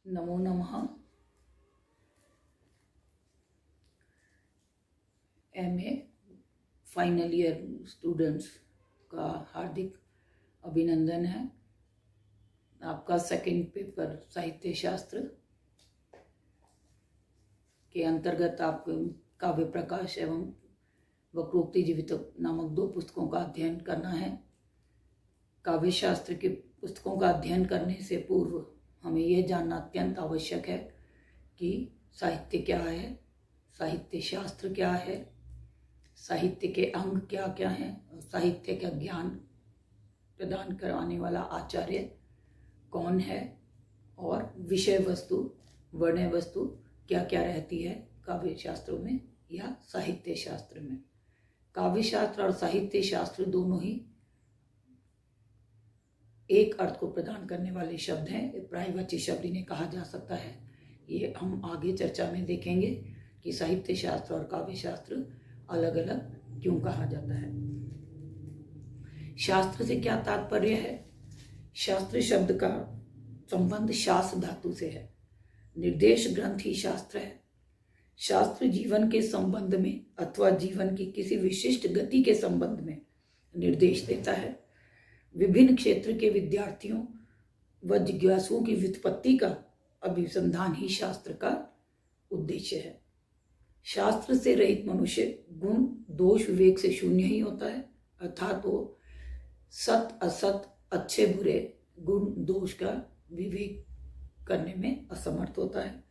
नमो नमः। MA final year students का हार्दिक अभिनंदन है। आपका सेकंड पेपर साहित्य शास्त्र के अंतर्गत आप काव्य प्रकाश एवं वक्रोक्ति जीवित नामक 2 पुस्तकों का अध्ययन करना है। काव्य शास्त्र के पुस्तकों का अध्ययन करने से पूर्व हमें यह जानना अत्यंत आवश्यक है कि साहित्य क्या है, साहित्य शास्त्र क्या है, साहित्य के अंग क्या क्या हैं, साहित्य का ज्ञान प्रदान करवाने वाला आचार्य कौन है और विषय वस्तु वर्ण्य वस्तु क्या क्या रहती है काव्य शास्त्रों में या साहित्य शास्त्र में। काव्य शास्त्र और साहित्य शास्त्र दोनों ही एक अर्थ को प्रदान करने वाले शब्द हैं। पर्यायवाची शब्द इन्हें कहा जा सकता है। ये हम आगे चर्चा में देखेंगे कि साहित्य शास्त्र और काव्य शास्त्र अलग अलग क्यों कहा जाता है। शास्त्र से क्या तात्पर्य है? शास्त्र शब्द का संबंध शास्त्र धातु से है। निर्देश ग्रंथ ही शास्त्र है। शास्त्र जीवन के संबंध में अथवा जीवन की किसी विशिष्ट गति के संबंध में निर्देश देता है। विभिन्न क्षेत्र के विद्यार्थियों व जिज्ञासुओं की व्युत्पत्ति का अभिसंधान ही शास्त्र का उद्देश्य है। शास्त्र से रहित मनुष्य गुण दोष विवेक से शून्य ही होता है, अर्थात वो सत असत अच्छे बुरे गुण दोष का विवेक करने में असमर्थ होता है।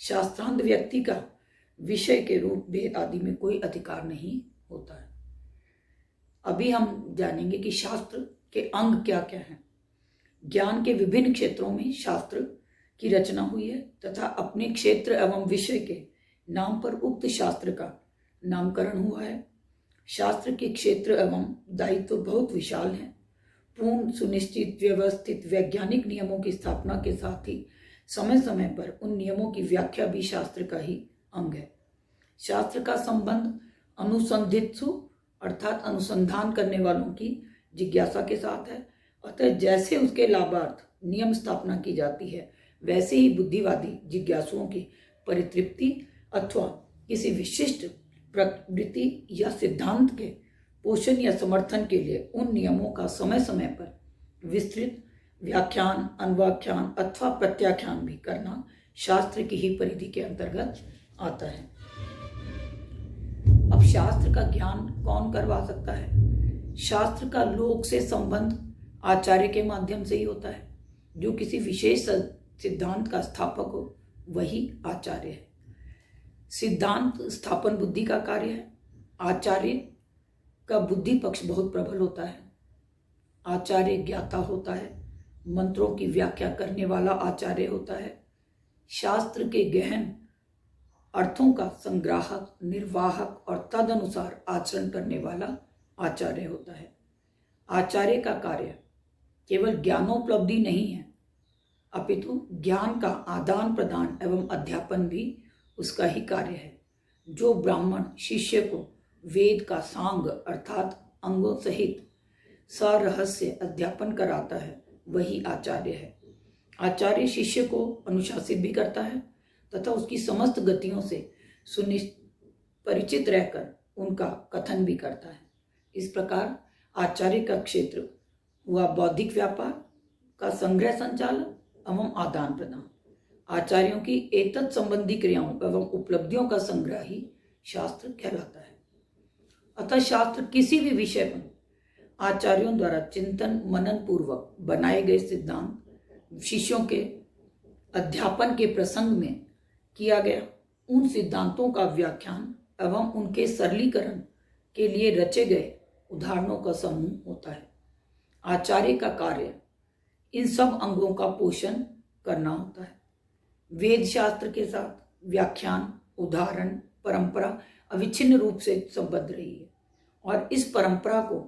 शास्त्रांध व्यक्ति का विषय के रूप भेद आदि में कोई अधिकार नहीं होता है। अभी हम जानेंगे कि शास्त्र के अंग क्या क्या हैं। ज्ञान के विभिन्न क्षेत्रों में शास्त्र की रचना हुई है तथा अपने क्षेत्र एवं विषय के नाम पर उक्त शास्त्र का नामकरण हुआ है। शास्त्र के क्षेत्र एवं दायित्व बहुत विशाल हैं। पूर्ण सुनिश्चित व्यवस्थित वैज्ञानिक नियमों की स्थापना के साथ ही समय समय पर उन नियमों की व्याख्या भी शास्त्र का ही अंग है। शास्त्र का संबंध अनुसंधित्सु अर्थात अनुसंधान करने वालों की जिज्ञासा के साथ है। अतः जैसे उसके लाभार्थ नियम स्थापना की जाती है वैसे ही बुद्धिवादी जिज्ञासुओं की परितृप्ति अथवा किसी विशिष्ट प्रवृत्ति या सिद्धांत के पोषण या समर्थन के लिए उन नियमों का समय समय पर विस्तृत व्याख्यान अनुव्याख्यान अथवा प्रत्याख्यान भी करना शास्त्र की ही परिधि के अंतर्गत आता है। अब शास्त्र का ज्ञान कौन करवा सकता है? शास्त्र का लोक से संबंध आचार्य के माध्यम से ही होता है। जो किसी विशेष सिद्धांत का स्थापक हो वही आचार्य है। सिद्धांत स्थापन बुद्धि का कार्य है। आचार्य का बुद्धि पक्ष बहुत प्रबल होता है। आचार्य ज्ञाता होता है। मंत्रों की व्याख्या करने वाला आचार्य होता है। शास्त्र के गहन अर्थों का संग्राहक निर्वाहक और तदनुसार आचरण करने वाला आचार्य होता है। आचार्य का कार्य केवल ज्ञानोपलब्धि नहीं है अपितु ज्ञान का आदान प्रदान एवं अध्यापन भी उसका ही कार्य है। जो ब्राह्मण शिष्य को वेद का सांग अर्थात अंगों सहित सरहस्य अध्यापन कराता है वही आचार्य है। आचार्य शिष्य को अनुशासित भी करता है तथा उसकी समस्त गतियों से परिचित रहकर उनका कथन भी करता है। इस प्रकार आचार्य का क्षेत्र हुआ बौद्धिक व्यापार का संग्रह संचालन एवं आदान प्रदान। आचार्यों की एतत् संबंधी क्रियाओं एवं उपलब्धियों का संग्रह ही शास्त्र कहलाता है। अतः शास्त्र किसी भी विषय पर आचार्यों द्वारा चिंतन मनन पूर्वक बनाए गए सिद्धांत शिष्यों के अध्यापन के प्रसंग में किया गया उन सिद्धांतों का व्याख्यान एवं उनके सरलीकरण के लिए रचे गए उदाहरणों का समूह होता है। आचार्य का कार्य इन सब अंगों का पोषण करना होता है। वेद शास्त्र के साथ व्याख्यान उदाहरण परंपरा अविच्छिन्न रूप से संबद्ध रही है और इस परंपरा को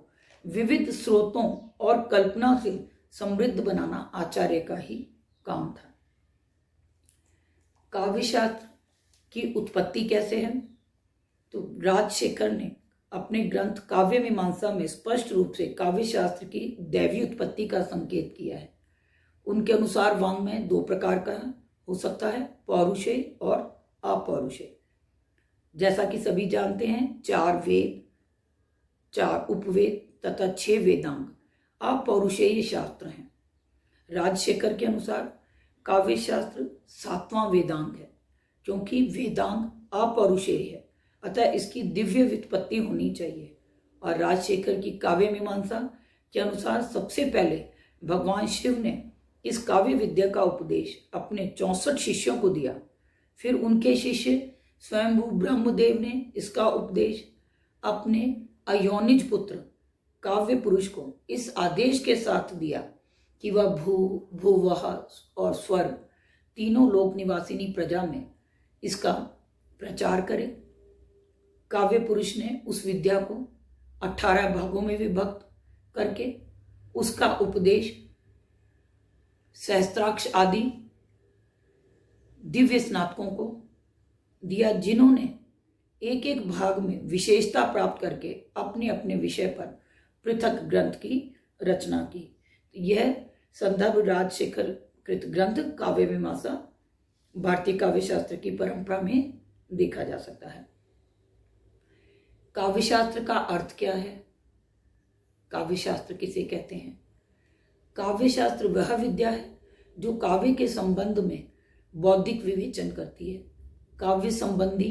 विविध स्रोतों और कल्पना से समृद्ध बनाना आचार्य का ही काम था। काव्य शास्त्र की उत्पत्ति कैसे है? तो राजशेखर ने अपने ग्रंथ काव्य मीमांसा में स्पष्ट रूप से काव्य शास्त्र की दैवीय उत्पत्ति का संकेत किया है। उनके अनुसार वाङ्मय 2 प्रकार का हो सकता है पौरुषेय और अपौरुषेय। जैसा कि सभी जानते हैं 4 वेद, 4 उपवेद तथा 6 वेदांग अपौरुषेय शास्त्र हैं। राजशेखर के अनुसार काव्य शास्त्र 7वां वेदांग है, क्योंकि वेदांग अपौरुषेय है, अतः इसकी दिव्य व्युत्पत्ति होनी चाहिए। और राजशेखर की काव्य मीमांसा के अनुसार सबसे पहले भगवान शिव ने इस काव्य विद्या का उपदेश अपने 64 शिष्यों को दिया। फिर उनके शिष्य स्वयंभू ब्रह्मदेव ने इसका उपदेश अपने अयोनिज पुत्र काव्य पुरुष को इस आदेश के साथ दिया कि वह भूवः और स्वर्ग तीनों लोक निवासिनी प्रजा में इसका प्रचार करे। काव्य पुरुष ने उस विद्या को 18 भागों में विभक्त करके उसका उपदेश सहस्त्राक्ष आदि दिव्य स्नातकों को दिया, जिन्होंने एक एक भाग में विशेषता प्राप्त करके अपने अपने विषय पर पृथक ग्रंथ की रचना की। यह संदर्भ राजशेखर कृत ग्रंथ काव्य मीमांसा भारतीय काव्य शास्त्र की परंपरा में देखा जा सकता है। काव्य शास्त्र का अर्थ क्या है? काव्य शास्त्र किसे कहते हैं? काव्य शास्त्र वह विद्या है जो काव्य के संबंध में बौद्धिक विवेचन करती है, काव्य संबंधी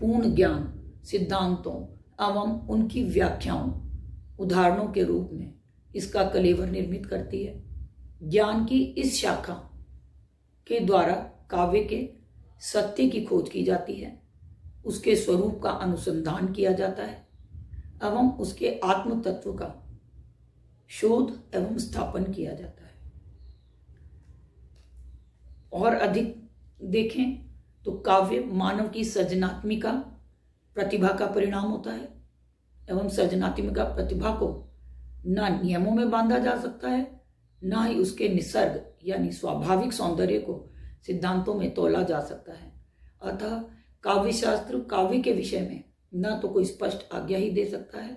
पूर्ण ज्ञान, सिद्धांतों एवं उनकी व्याख्याओं, उदाहरणों के रूप में इसका कलेवर निर्मित करती है। ज्ञान की इस शाखा के द्वारा काव्य के सत्य की खोज की जाती है, उसके स्वरूप का अनुसंधान किया जाता है एवं उसके आत्म तत्व का शोध एवं स्थापन किया जाता है। और अधिक देखें तो काव्य मानव की सृजनात्मिका प्रतिभा का परिणाम होता है एवं सृजनात्मिका प्रतिभा को ना नियमों में बांधा जा सकता है, ना ही उसके निसर्ग यानी स्वाभाविक सौंदर्य को सिद्धांतों में तोला जा सकता है। अतः काव्य शास्त्र काव्य के विषय में ना तो कोई स्पष्ट आज्ञा ही दे सकता है,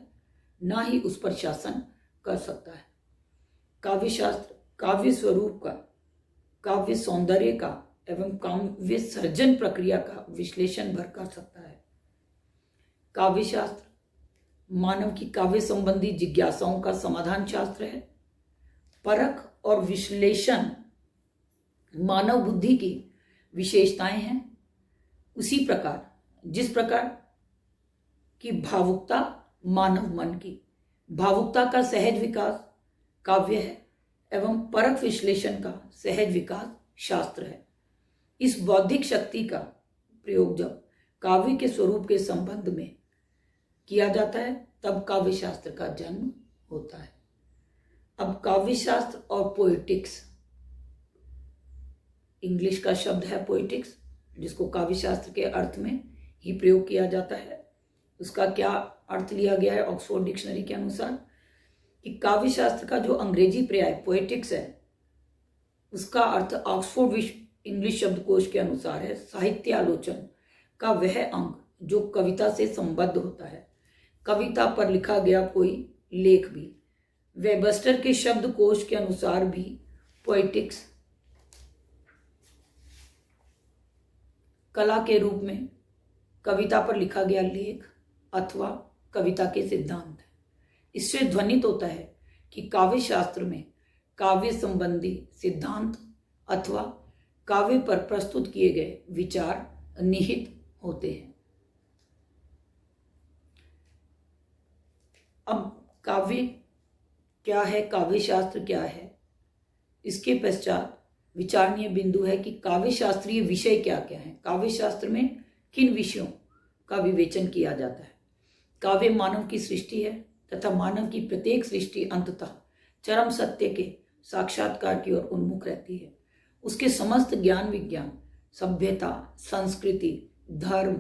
ना ही उस पर शासन कर सकता है। काव्य शास्त्र काव्य स्वरूप का, काव्य सौंदर्य का एवं काव्य सर्जन प्रक्रिया का विश्लेषण भर कर सकता है। काव्य शास्त्र मानव की काव्य संबंधी जिज्ञासाओं का समाधान शास्त्र है। परख और विश्लेषण मानव बुद्धि की विशेषताएं हैं। उसी प्रकार जिस प्रकार की भावुकता मानव मन की भावुकता का सहज विकास काव्य है एवं परख विश्लेषण का सहज विकास शास्त्र है। इस बौद्धिक शक्ति का प्रयोग जब काव्य के स्वरूप के संबंध में किया जाता है तब काव्य शास्त्र का जन्म होता है। अब काव्य शास्त्र और पोएटिक्स, इंग्लिश का शब्द है पोएटिक्स, जिसको काव्य शास्त्र के अर्थ में ही प्रयोग किया जाता है। उसका क्या अर्थ लिया गया है ऑक्सफोर्ड डिक्शनरी के अनुसार कि काव्य शास्त्र का जो अंग्रेजी पर्याय पोएटिक्स है उसका अर्थ ऑक्सफोर्ड इंग्लिश शब्दकोश के अनुसार है साहित्य आलोचन का वह अंग जो कविता से संबद्ध होता है, कविता पर लिखा गया कोई लेख भी। वेबस्टर के शब्दकोश के अनुसार भी पोएटिक्स कला के रूप में कविता पर लिखा गया लेख अथवा कविता के सिद्धांत है। इससे ध्वनित होता है कि काव्य शास्त्र में काव्य संबंधी सिद्धांत अथवा काव्य पर प्रस्तुत किए गए विचार निहित होते हैं। अब काव्य क्या है, काव्य शास्त्र क्या है, इसके पश्चात विचारणीय बिंदु है कि काव्य शास्त्रीय विषय क्या क्या है, काव्य शास्त्र में किन विषयों का विवेचन किया जाता है। काव्य मानव की सृष्टि है तथा मानव की प्रत्येक सृष्टि अंततः चरम सत्य के साक्षात्कार की ओर उन्मुख रहती है। उसके समस्त ज्ञान विज्ञान, सभ्यता, संस्कृति, धर्म,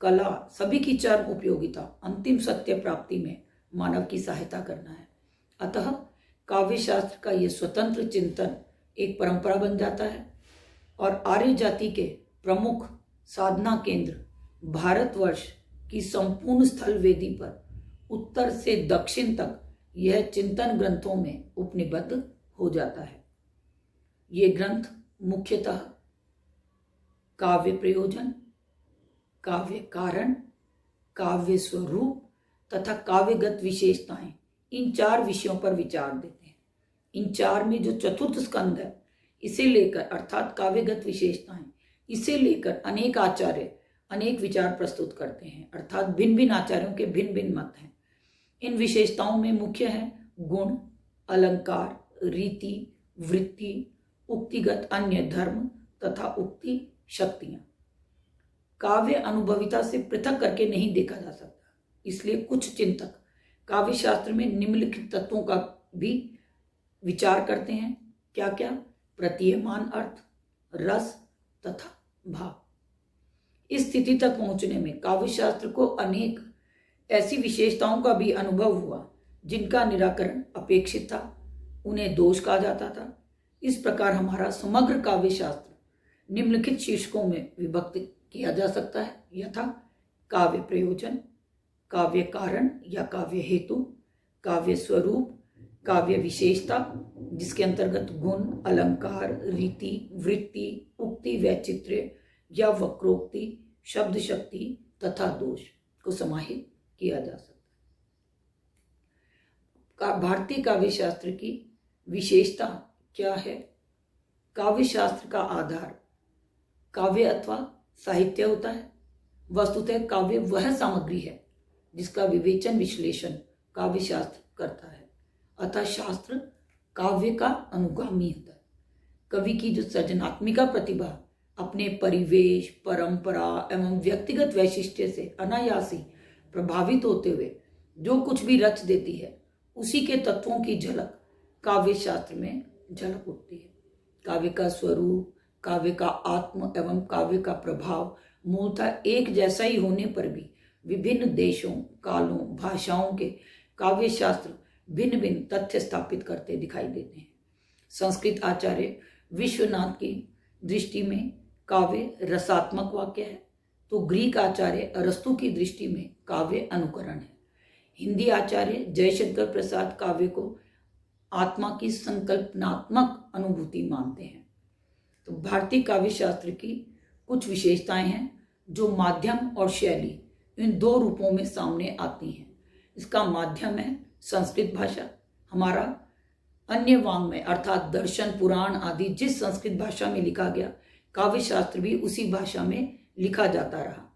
कला सभी की चरम उपयोगिता अंतिम सत्य प्राप्ति में मानव की सहायता करना है। अतः काव्य शास्त्र का यह स्वतंत्र चिंतन एक परंपरा बन जाता है और आर्य जाति के प्रमुख साधना केंद्र भारतवर्ष की संपूर्ण स्थल वेदी पर उत्तर से दक्षिण तक यह चिंतन ग्रंथों में उपनिबद्ध हो जाता है। ये ग्रंथ मुख्यतः काव्य प्रयोजन, काव्य कारण, काव्य स्वरूप तथा काव्यगत विशेषताएं, इन 4 विषयों पर विचार देते हैं। इन 4 में जो चतुर्थ स्कंद है, इसे लेकर अर्थात काव्यगत विशेषताएं, इसे लेकर अनेक आचार्य अनेक विचार प्रस्तुत करते हैं, अर्थात भिन्न भिन्न आचार्यों के भिन्न भिन्न मत हैं। इन विशेषताओं में मुख्य है गुण, अलंकार, रीति, वृत्ति, उक्तिगत अन्य धर्म तथा उक्ति शक्तियां। काव्य अनुभविता से पृथक करके नहीं देखा जा सकता, इसलिए कुछ चिंतक काव्य शास्त्र में निम्नलिखित तत्वों का भी विचार करते हैं। क्या क्या? प्रतीयमान अर्थ, रस तथा भाव। इस स्थिति तक पहुंचने में काव्य शास्त्र को अनेक ऐसी विशेषताओं का भी अनुभव हुआ जिनका निराकरण अपेक्षित था, उन्हें दोष कहा जाता था। इस प्रकार हमारा समग्र काव्य शास्त्र निम्नलिखित शीर्षकों में विभक्त किया जा सकता है, यथा काव्य प्रयोजन, काव्य कारण या काव्य हेतु, काव्य स्वरूप, काव्य विशेषता जिसके अंतर्गत गुण, अलंकार, रीति, वृत्ति, उक्ति, वैचित्र्य या वक्रोक्ति, शब्द शक्ति तथा दोष को समाहित किया जा सकता है। भारतीय काव्य शास्त्र की विशेषता क्या है? काव्य शास्त्र का आधार काव्य अथवा साहित्य होता है। वस्तुतः काव्य वह सामग्री है जिसका विवेचन विश्लेषण काव्य शास्त्र करता है, अतः शास्त्र काव्य का अनुगामी होता है। कवि की जो सृजनात्मिका प्रतिभा अपने परिवेश, परंपरा एवं व्यक्तिगत वैशिष्ट्य से अनायासी प्रभावित होते हुए जो कुछ भी रच देती है, उसी के तत्वों की झलक काव्य शास्त्र में झलक उठती है। काव्य का स्वरूप, काव्य का आत्म एवं काव्य का प्रभाव मूलतः एक जैसा ही होने पर भी विभिन्न देशों, कालों, भाषाओं के काव्य शास्त्र भिन्न भिन्न तथ्य स्थापित करते दिखाई देते हैं। संस्कृत आचार्य विश्वनाथ की दृष्टि में काव्य रसात्मक वाक्य है, तो ग्रीक आचार्य अरस्तु की दृष्टि में काव्य अनुकरण है। हिंदी आचार्य जयशंकर प्रसाद काव्य को आत्मा की संकल्पनात्मक अनुभूति मानते हैं। तो भारतीय काव्य शास्त्र की कुछ विशेषताएं हैं जो माध्यम और शैली इन 2 रूपों में सामने आती हैं। इसका माध्यम है संस्कृत भाषा। हमारा अन्य वाङ्मय अर्थात दर्शन, पुराण आदि जिस संस्कृत भाषा में लिखा गया, काव्य शास्त्र भी उसी भाषा में लिखा जाता रहा।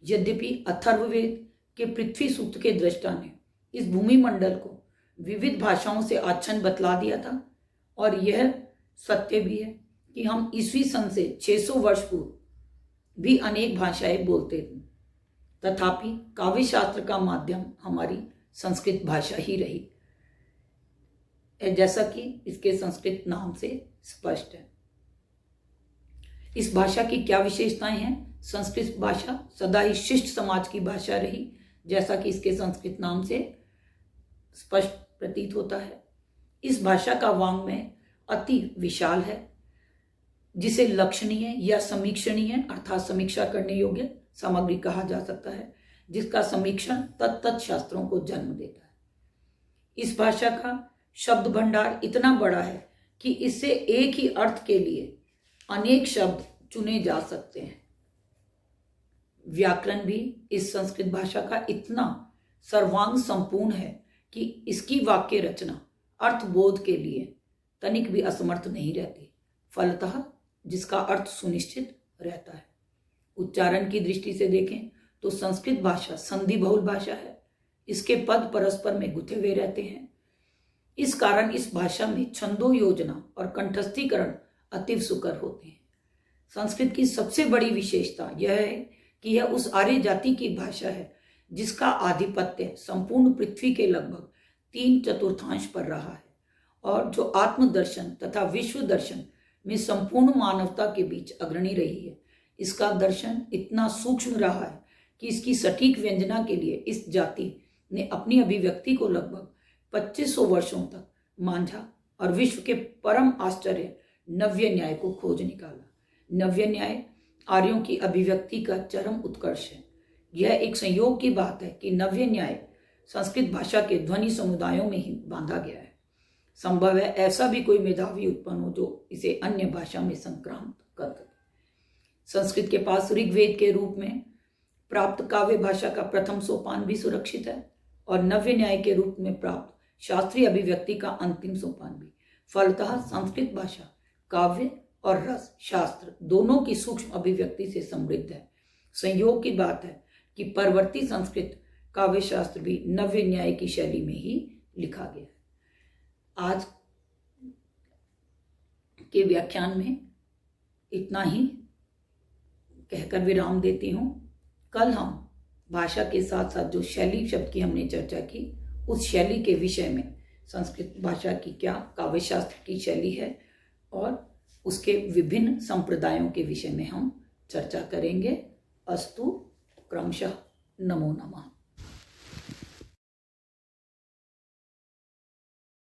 यद्यपि अथर्ववेद के पृथ्वी सूक्त के दृष्टा ने इस भूमि मंडल को विविध भाषाओं से आच्छन्न बतला दिया था, और यह सत्य भी है कि हम ईस्वी सन से 600 वर्ष पूर्व भी अनेक भाषाएं बोलते थे, तथापि काव्य शास्त्र का माध्यम हमारी संस्कृत भाषा ही रही, जैसा कि इसके संस्कृत नाम से स्पष्ट है। इस भाषा की क्या विशेषताएं हैं? संस्कृत भाषा सदा ही शिष्ट समाज की भाषा रही, जैसा कि इसके संस्कृत नाम से स्पष्ट प्रतीत होता है। इस भाषा का वाङ्मय अति विशाल है, जिसे लक्षणीय या समीक्षणीय अर्थात समीक्षा करने योग्य सामग्री कहा जा सकता है, जिसका समीक्षण तत्त शास्त्रों को जन्म देता है। इस भाषा का शब्द भंडार इतना बड़ा है कि इससे एक ही अर्थ के लिए अनेक शब्द चुने जा सकते हैं। व्याकरण भी इस संस्कृत भाषा का इतना सर्वांग संपूर्ण है कि इसकी वाक्य रचना अर्थबोध के लिए तनिक भी असमर्थ नहीं रहती, फलतः जिसका अर्थ सुनिश्चित रहता है। उच्चारण की दृष्टि से देखें तो संस्कृत भाषा संधि बहुल भाषा है। इसके पद परस्पर में गुथे हुए रहते हैं। इस कारण इस भाषा में छंदो योजना और कंठस्थीकरण अतीव सुकर होते हैं। संस्कृत की सबसे बड़ी विशेषता यह है कि यह उस आर्य जाति की भाषा है जिसका आधिपत्य संपूर्ण पृथ्वी के लगभग 3/4 पर रहा है, और जो आत्मदर्शन तथा विश्व दर्शन में संपूर्ण मानवता के बीच अग्रणी रही है। इसका दर्शन इतना सूक्ष्म रहा है कि इसकी सटीक व्यंजना के लिए इस जाति ने अपनी अभिव्यक्ति को लगभग 2500 वर्षों तक मांझा और विश्व के परम आश्चर्य नव्य न्याय को खोज निकाला। नव्य न्याय आर्यों की अभिव्यक्ति का चरम उत्कर्ष है। यह एक संयोग की बात है कि नव्य न्याय संस्कृत भाषा के ध्वनि समुदायों में ही बांधा गया है। संभव है ऐसा भी कोई मेधावी उत्पन्न हो जो इसे अन्य भाषा में संक्रांत कर सके। संस्कृत के पास ऋग्वेद के रूप में प्राप्त काव्य भाषा का प्रथम सोपान भी सुरक्षित है और नव्य न्याय के रूप में प्राप्त शास्त्रीय अभिव्यक्ति का अंतिम सोपान भी। फलतः संस्कृत भाषा काव्य और रस शास्त्र दोनों की सूक्ष्म अभिव्यक्ति से समृद्ध है। संयोग की बात है कि परवर्ती संस्कृत काव्य शास्त्र भी नव्य न्याय की शैली में ही लिखा गया है। आज के व्याख्यान में इतना ही कहकर विराम देती हूँ। कल हम भाषा के साथ साथ जो शैली शब्द की हमने चर्चा की, उस शैली के विषय में संस्कृत भाषा की क्या काव्य शास्त्र की शैली है और उसके विभिन्न संप्रदायों के विषय में हम चर्चा करेंगे। अस्तु क्रमशः। नमो नमः।